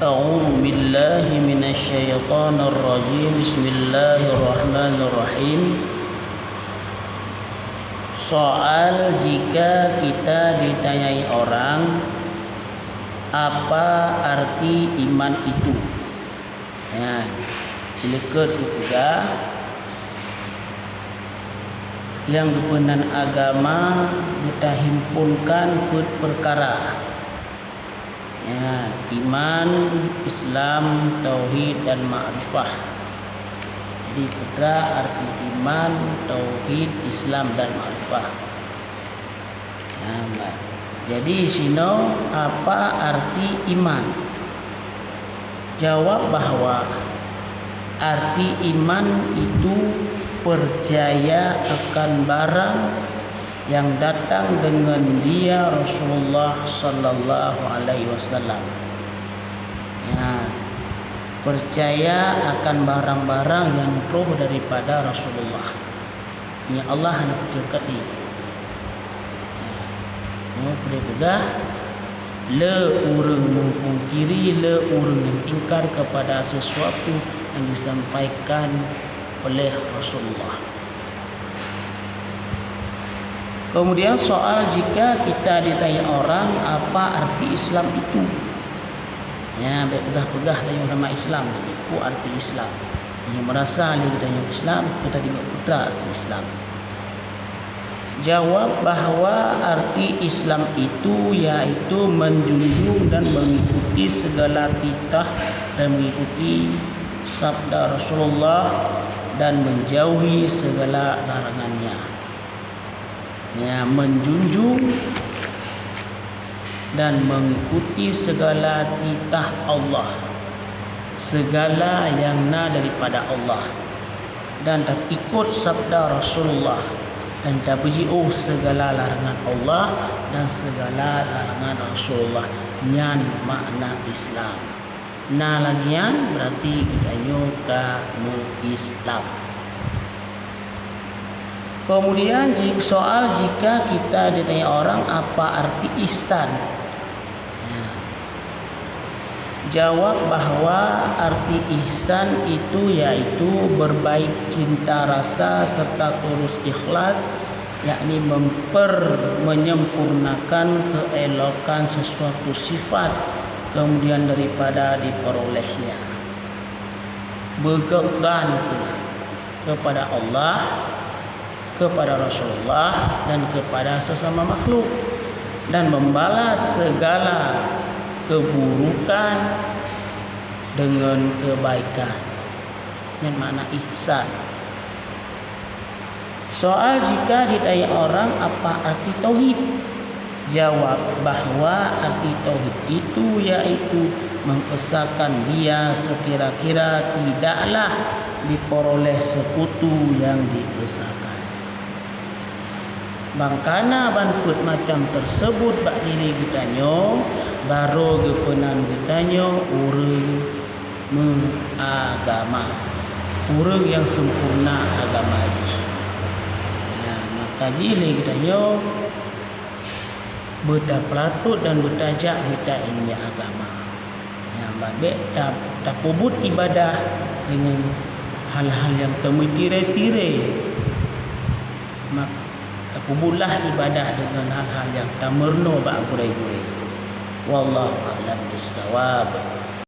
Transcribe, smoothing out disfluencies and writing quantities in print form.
A'udzu billahi minasyaitonir rajim. Bismillahirrahmanirrahim. Soal jika kita ditanyai orang apa arti iman itu. Ya, dileket juga yang kebenaran agama kita himpunkan perkara. Ya, iman, Islam, tauhid dan ma'rifah. Jadi pada arti iman, tauhid, Islam dan ma'rifah. Ya, jadi sino apa arti iman? Jawab bahwa arti iman itu percaya akan barang yang datang dengan dia Rasulullah sallallahu alaihi wasallam. Ya, percaya akan barang-barang yang roh daripada Rasulullah. Ya Allah hendak percaya ni. Ya, boleh le urang mengkiri, le urang yang ingkar kepada sesuatu yang disampaikan oleh Rasulullah. Kemudian soal jika kita ditanya orang apa arti Islam itu. Ya, pegah-pegah dengan nama Islam itu arti Islam. Yang merasa dia ditanya Islam, kita dengar putra arti Islam. Jawab bahwa arti Islam itu yaitu menjunjung dan mengikuti segala titah dan mengikuti sabda Rasulullah dan menjauhi segala larangannya. Ya, menjunjung dan mengikuti segala titah Allah, segala yang daripada Allah, dan tak ikut sabda Rasulullah, dan tak berjauh segala larangan Allah dan segala larangan Rasulullah. Nyan makna Islam. Nah lagian berarti kita kamu Islam. Kemudian soal jika kita ditanya orang apa arti ihsan. Ya. Jawab bahwa arti ihsan itu yaitu berbaik cinta rasa serta tulus ikhlas, yakni menyempurnakan keelokan sesuatu sifat kemudian daripada diperolehnya. Berkenan kepada Allah, kepada Rasulullah dan kepada sesama makhluk, dan membalas segala keburukan dengan kebaikan. Yang makna ihsan. Soal jika ditanya orang apa arti tauhid. Jawab bahwa arti tauhid itu yaitu mengesahkan dia sekira-kira tidaklah diperoleh sekutu yang diesahkan. Bangkana banput macam tersebut bak diri gitanyo baru gepenan gitanyo urang mengagama, urang yang sempurna agama ini. Ya, maka jili gitanyo bertaplatut dan bertajak kita ini agama. Ya, babek tak pubut ibadah dengan hal-hal yang tertire-tire. Maka kubullah ibadah dengan hal-hal yang tak merno bak gurai-gurai. Wallahu a'lam bissawab.